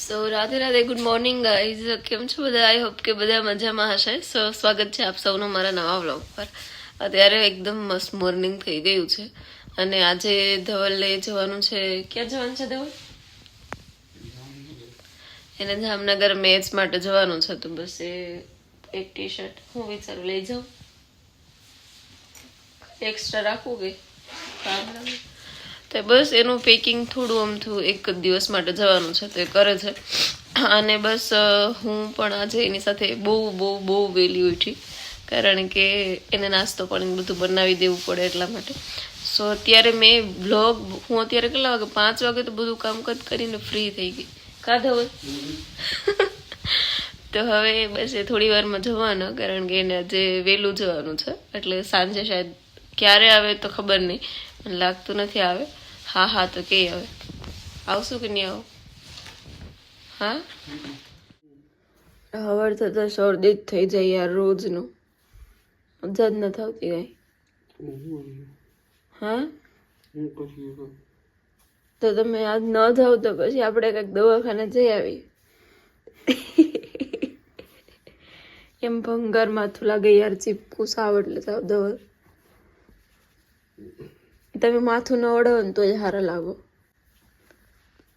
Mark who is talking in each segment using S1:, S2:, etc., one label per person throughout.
S1: સો Radhe Radhe, good morning guys. કેમ છો બધા? આઈ હોપ કે બધા મજામાં હશે. સો સ્વાગત છે આપ સૌનું મારા નવા વ્લોગ પર. અત્યારે એકદમ મસ્ત મોર્નિંગ થઈ ગયું છે અને આજે ધવલને જવાનું છે. ક્યાં જવાનું છે ધવલ? એને જામનગર મેચ માટે જવાનું છે. તો બસ એ એક ટી શર્ટ હું વિચારું લઈ જાઉં, એક્સ્ટ્રા રાખવું કે કામ લાગે તો બસ એનું પેકિંગ થોડું અમથું એક જ દિવસ માટે જવાનું છે તો એ કરે છે. અને બસ હું પણ આજે એની સાથે બહુ વહેલી ઉઠી, કારણ કે એને નાસ્તો પણ બધું બનાવી દેવું પડે એટલા માટે. સો અત્યારે મેં બ્લોગ હું અત્યારે કેટલા વાગે 5 વાગે તો બધું કામકાજ કરીને ફ્રી થઈ ગઈ. કાં ધવલ? તો હવે બસ એ થોડી વારમાં જવાનું, કારણ કે એને આજે વહેલું જવાનું છે એટલે સાંજે શાયદ ક્યારે આવે તો ખબર નહીં, મને લાગતું નથી આવે. હા તો કે હવે આવશું કે નહીં આવું? હા, હવાર થતા શરદી જ થઈ જાય યાર, રોજનું મજા જ નથી આવતી કઈ. હા તો તમે આજ ન જાવ તો પછી આપણે કંઈક દવાખાને જઈ આવી. એમ ભંગાર માથું લાગે યાર, ચીપકું સાવ એટલે સાવ દવા. તમે માથું ન ઓળવો ને તો જ સારા લાગો.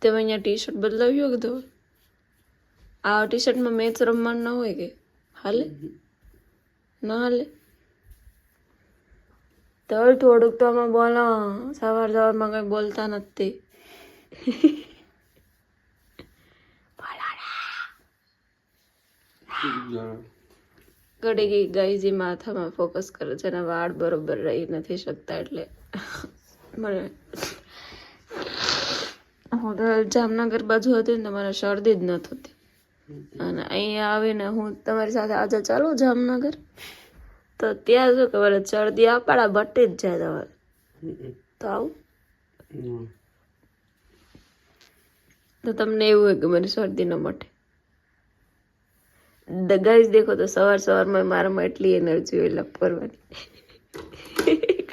S1: તમે અહીંયા ટી શર્ટ બદલાવ્યો કે ધવલ? આ ટી શર્ટમાં મેચ રમવાનું ન હોય કે હાલે? ન હાલે? ધવલ થોડુંક તો આમાં બોલો, સવારમાં કઈ બોલતા નથી. ઘડી ગઈ ગાયજી માથામાં ફોકસ કરે છે અને વાળ બરોબર રહી નથી શકતા એટલે મને હું તો જામનગર બાજુ હતી ને મને શરદી જ ન થતી, અને અહીંયા આવીને હું તમારી સાથે આજે ચાલું જામનગર તો ત્યાં શું કે મને શરદી આપાડા બટી જ જાય. તમારે તો આવું તો તમને એવું હોય કે મને શરદી ન મટે. ગાઈસ દેખો તો સવારમાં મારામાં એટલી એનર્જી હોય લપ કરવાની.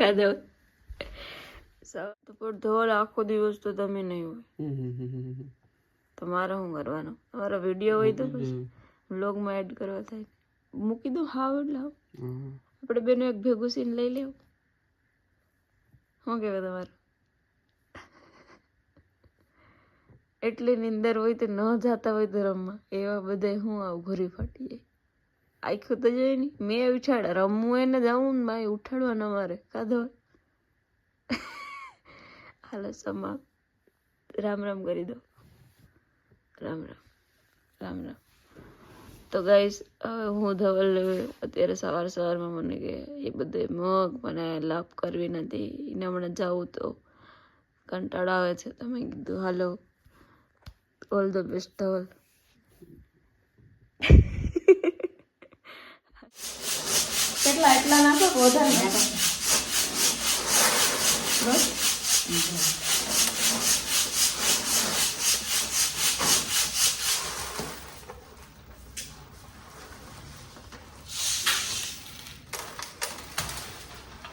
S1: ખાધો તો પણ ધોળ આખો દિવસ તો તમે નહીં હોય, તમારે શું કરવાનું? તમારો વિડીયો હોય તો પછી વ્લોગમાં એડ કરવા થાય. મૂકી દો હાવ એટલે હાવ. આપણે બેનો એક ભેગું સીન લઈ લેવું. શું કહેવાય તમારે? એટલી નીંદર હોય તો ન જાતા હોય તો રમવા, એવા બધા હું આવું ઘરી ફાટી જાય. આખું તો જાય નહીં, મેં ઉઠાડ રમવું એને જવું ને મારે ઉઠાડવા ન મારે કાધો. હાલો સમાપ, રામ રામ કરી દો. રામ રામ રામ રામ. તો ગાઈસ હવે હું ધવલ અત્યારે સવારમાં મને કે એ બધે મગ મને લાભ કરવી નથી, એને હમણાં જાવું તો કંટાળો આવે છે. તમે કીધું હાલો, ઓલ ધ બેસ્ટ ધવલ. એટલા નાખો કે વધારે નાખો? બસ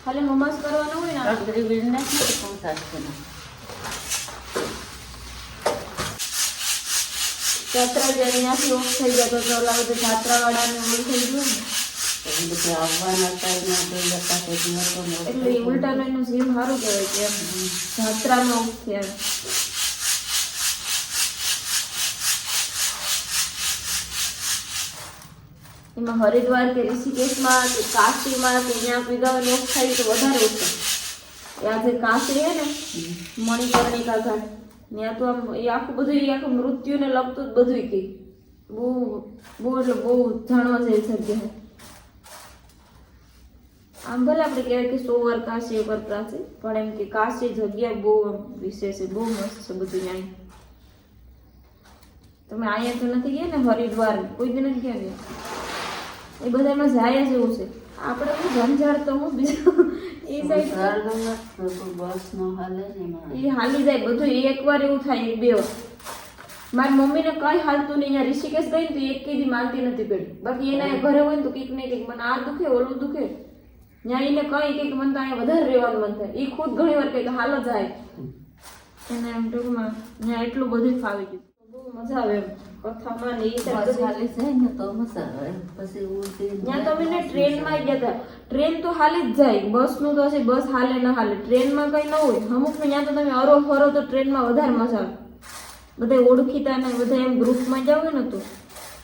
S1: ખાલી મમસ કરવાનો હોય ને અગરી બિઝનેસ નથી કોણ થશે ને. જાત્રા જે અહીંયાથી ઓફ થઈ જતો તો ઓલા બધું જાત્રાવાળાને ઓલું થઈ ગયું ને એટલે આવવાના હતા એટલે ઉલટા એનું જીવ સારું કહેવાય કે એમ જાત્રામાં ઓફ થયા. એમાં હરિદ્વાર કે ઋષિકેશમાં કે કાશીમાં કે ત્યાં પીગાવાની ઓફ થાય તો વધારે ઓછો. આ જે કાશી હે ને મણિકર્ણિકા ઘાટ, ત્યાં તો આમ એ આખું બધું એ આખું મૃત્યુને લગતું જ બધું કંઈ બહુ એટલે બહુ જાણવા જેવી જગ્યા. આમ ભલે આપણે કહેવાય કે 100 વાર કાશી એક વાર પ્રાચી, પણ એમ કે કાશી જગ્યા બહુ વિશેષ છે, બહુ મસ્ત છે બધું. અહીંયા તમે અહીંયા તો નથી ગયા ને હરિદ્વાર, કોઈ દી નથી ગયા? એ બધામાં જાય જ એવું છે. આપણે હું ઝંઝાડ તો હું બીજું એ સાઈડ બસ ન હાલે ને એ હાલી જાય બધું. એકવાર એવું થાય 1-2 વાર. મારી મમ્મીને કઈ હાલતું નહીં. અહીંયા ઋષિકેશ ગઈ ને તો એક કીધી માનતી નથી પડી. બાકી એના ઘરે હોય ને તો કંઈક ને કંઈક મને આ દુખે ઓલું દુખે, ત્યાં એને કઈ કંઈક મને તો અહીંયા વધારે રહેવાનું મન થાય. એ ખુદ ઘણી વાર કંઈક હાલો જાય એને એમ ટૂંકમાં ત્યાં એટલું બધું ફાવી ગયું. બહુ મજા આવે એમ કથામાં ને ઈ
S2: બસ હાલી જાય ને તો મજા આવે પછી ઉલટી
S1: ત્યાં તો અમે ટ્રેનમાં ગયા હતા ટ્રેન તો હાલી જ જાય બસ નું તો હશે બસ હાલે ન હાલે ટ્રેનમાં કઈ ન હોય અમુક ને ત્યાં તો તમે અરો ફરો તો ટ્રેનમાં વધારે મજા આવે બધા ઓળખીતા ને બધા એમ ગ્રુપમાં જાવ ને તો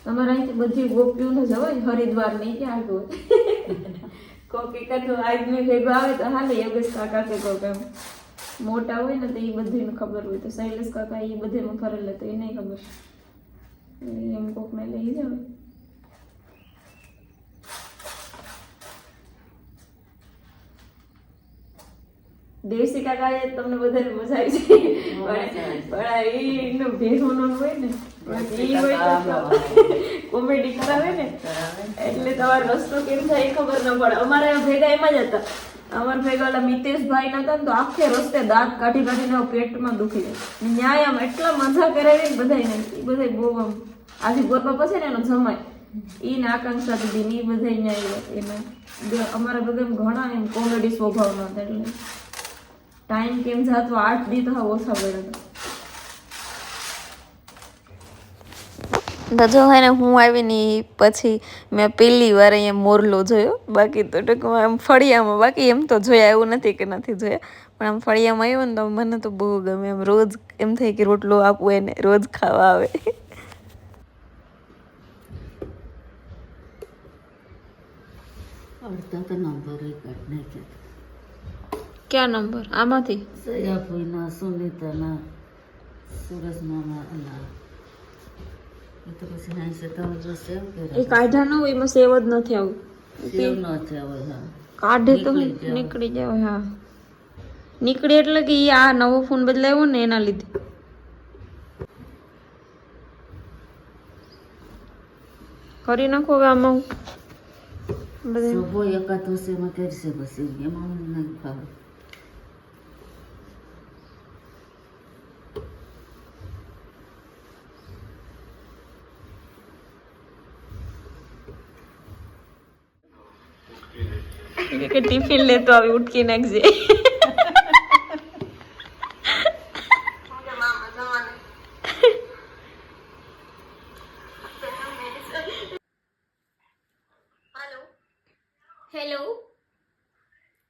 S1: તમારે અહીંથી બધી ગોપીઓ ને જવાય હરિદ્વાર નહીં ત્યાં આગળ કોક એકાદ આદમી ભેગો આવે તો હાલે યોગેશ કાકા કે કોક એમ મોટા હોય ને તો એ બધીને ખબર હોય તો શૈલેષ કાકા એ બધેમાં ફરેલા તો એ નહીં ખબર એમ કોક ને લઈ જાવ દેવસી કાકા એ તમને વધારે મજા આવી જાય પણ એનું ભેગું હોય ને એ હોય કોમેડી કરાવે ને એટલે તમારો રસ્તો કેમ થાય એ ખબર ન પડે અમારે ભેગા એમાં જ હતા અમારા ભેગા ઓલા મિતેશભાઈ નતા ને તો આખે રસ્તે દાંત કાઢી કાઢીને પેટમાં દુખી જાય ન્યાય આમ એટલા મજા કરાવી ને બધાને એ બધા બહુ આમ આજે ગોરબા પછી ને એનો જમાય ઈ ને આકાંક્ષા દીદી ને એ બધા ન્યાય એને અમારા બધા ઘણા એમ કોમેડી સ્વભાવના હતા એટલે ટાઈમ કેમ જાતો 8 દી તો ઓછા પડ્યા
S3: જો હે ને હું આવી ને પછી મેં પહેલી વાર અહીંયા મોરલો જોયો બાકી તો ટૂંકમાં આમ ફળિયામાં બાકી એમ તો જોયા એવું નથી કે નથી જોયા પણ આમ ફળિયામાં આવ્યો ને તો મને તો બહુ ગમે એમ રોજ એમ થાય કે રોટલો આપવું એને રોજ ખાવા આવે
S2: અડધા તો નંબર કાઢ નાખ્યા
S3: ક્યાં નંબર આમાંથી
S2: સયાફોઈના સુનિતાના સુરજ મામા અલા એ તો પછી હાંસે તમે જો સેવ
S3: એ કાઢા ન હોય એમાં સેવ જ નથી આવું
S2: સેવ ન થયા હોય
S3: કાઢે તો નીકળી જાય હા નીકળી એટલે કે ઈ આ નવો ફોન બદલાયો ને એના લીધે કરી નાખો હવે આમાં બધે
S2: સબો એકાદશીમાં કરશે પછી એમાં નહીં ખાવ
S3: કે ટિફિન લેતો આવી ઉઠકી નાખજે હેલો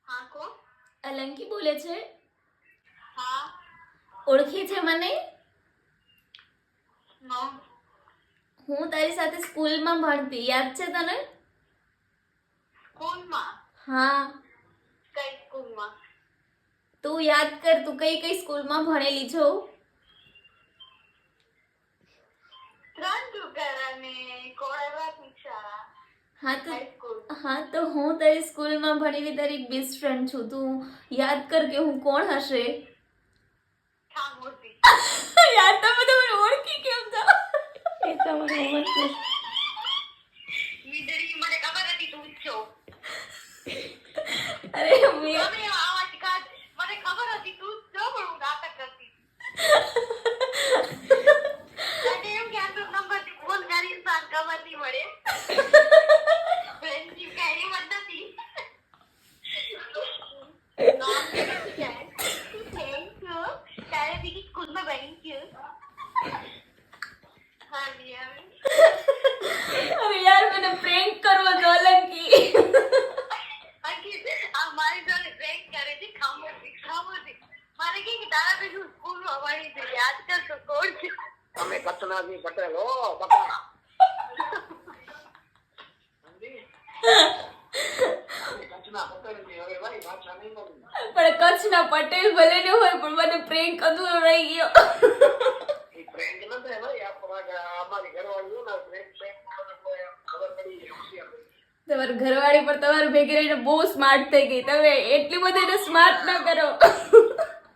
S4: હા કોણ
S3: અલંકી બોલે છે
S4: હા
S3: ઓળખી છે મને
S4: નો
S3: હું તારી સાથે સ્કૂલમાં ભણતી યાદ છે તને
S4: સ્કૂલમાં
S3: હા
S4: કઈ સ્કૂલમાં
S3: તું યાદ કર તું કઈ કઈ સ્કૂલમાં ભણેલી છો
S4: ત્રણજુગર અને કોળાવાથી શાળા
S3: હા તો
S4: હાઈસ્કૂલ
S3: હા તો હું તારી સ્કૂલમાં ભણેલી તારી બેસ્ટ ફ્રેન્ડ છું તું યાદ કર કે હું કોણ હશે
S4: ઠામોરથી
S3: યાર તમે મને ઓળખી કેમ જાઓ એ તો મને
S4: મીંદડી મને ખબર હતી તું જ છો
S3: અરે
S4: તમે આવાજ કાઢ મને ખબર હતી તું જ છો પણ હું નાટક કરતી અને એમ કે આનો નંબર થી ફોન કરી સાર ખબર નહીં મળે ફ્રેન્ડશિપ કઈ મત નથી નામ કેવું છે થેન્ક યુ તારે બીજી સ્કૂલમાં ભણી છું હા યાર
S3: અરે યાર મને પ્રેન્ક કરવો તો અલંકી
S4: આ મારી જોડે પ્રેન્ક કરે છે ખામોશી મારે કે તારા ભેગું સ્કૂલમાં ભણી છે આજકાલ તો કોણ છે
S5: અમે કચ્છનાથી પટેલ હો બકાણા સમજી કચ્છના પટેલ ની હવે ભાઈ પાછા નહીં મળું
S3: પણ કચ્છના પટેલ ભલે ને હોય પણ મને પ્રેન્ક અધૂરો રહી ગયો
S5: એ ફ્રેન્ડ નથી ભાઈ અમારી ઘરવાળી ને ફ્રેન્ડ ખબર પડી હોશિયાર
S3: તમારી ઘરવાળી પર તમારે ભેગી રહીને બહુ સ્માર્ટ થઈ ગઈ તમે એટલી બધી એને સ્માર્ટ ન કરો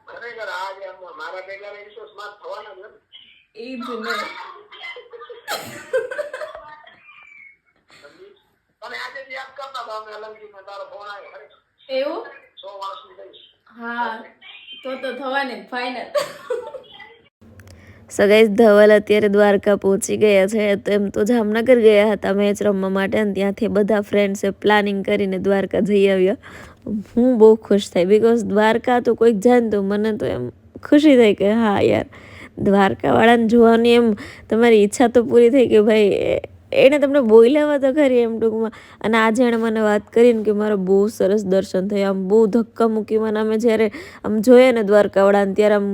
S5: ખરેખર આજે મારા ભેગા રહીને તો સ્માર્ટ થવાના જ
S3: એ જ ને
S5: અને આજે યાદ કરતા હતા અમે અલંકીમાં તારો ફોન આવ્યો ખરેખર
S3: એવું
S5: 100 વર્ષની થઈશ
S3: હા તો થવાની ફાઇનલ સો ગાઈસ ધવલ અત્યારે દ્વારકા પહોંચી ગયા છે તો એમ તો જામનગર ગયા હતા મેચ રમવા માટે અને ત્યાંથી બધા ફ્રેન્ડ્સે પ્લાનિંગ કરીને દ્વારકા જઈ આવ્યા હું બહુ ખુશ થઈ બિકોઝ દ્વારકા તો કોઈક જાય ને તો મને તો એમ ખુશી થાય કે હા યાર દ્વારકાવાળાને જોવાની એમ તમારી ઈચ્છા તો પૂરી થઈ કે ભાઈ એણે તમને બોલાવા તો ખરી એમ ટૂંકમાં. અને આજે એણે મને વાત કરીને કે મારા બહુ સરસ દર્શન થયા, આમ બહુ ધક્કા મૂકી મને અમે જ્યારે આમ જોઈએ ને દ્વારકાવાળાને ત્યારે આમ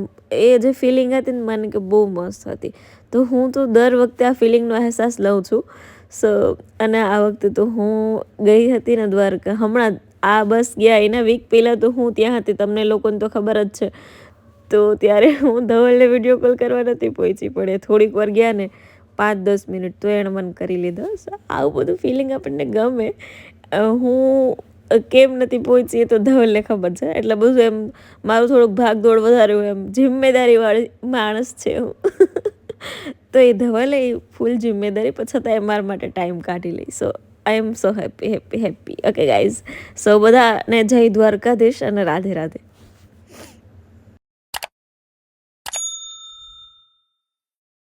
S3: એ જે ફિલિંગ હતી ને મને કે બહુ મસ્ત હતી. તો હું તો દર વખતે આ ફિલિંગનો અહેસાસ લઉં છું. સો અને આ વખતે તો હું ગઈ હતી ને દ્વારકા, હમણાં આ બસ ગયા એના વીક પહેલાં તો હું ત્યાં હતી, તમને લોકોને તો ખબર જ છે. તો ત્યારે હું ધવલને વિડીયો કોલ કરવા નથી પહોંચી, પડે થોડીક વાર ગયા ને 5-10 મિનિટ તો એણે મને કરી લીધો. આવું બધું ફિલિંગ આપણને ગમે. હું કેમ નથી પહોંચી એ તો ધવલને ખબર છે, એટલે બધું એમ મારું થોડુંક ભાગદોડ વધારે હોય, એમ જિમ્મેદારીવાળી માણસ છે હું. તો એ ધવલે ફૂલ જિમ્મેદારી પણ છતાં એ મારા માટે ટાઈમ કાઢી લઈ. સો આઈ એમ સો હેપી. ઓકે ગાઈઝ, સો બધાને જય દ્વારકાધીશ અને રાધે રાધે.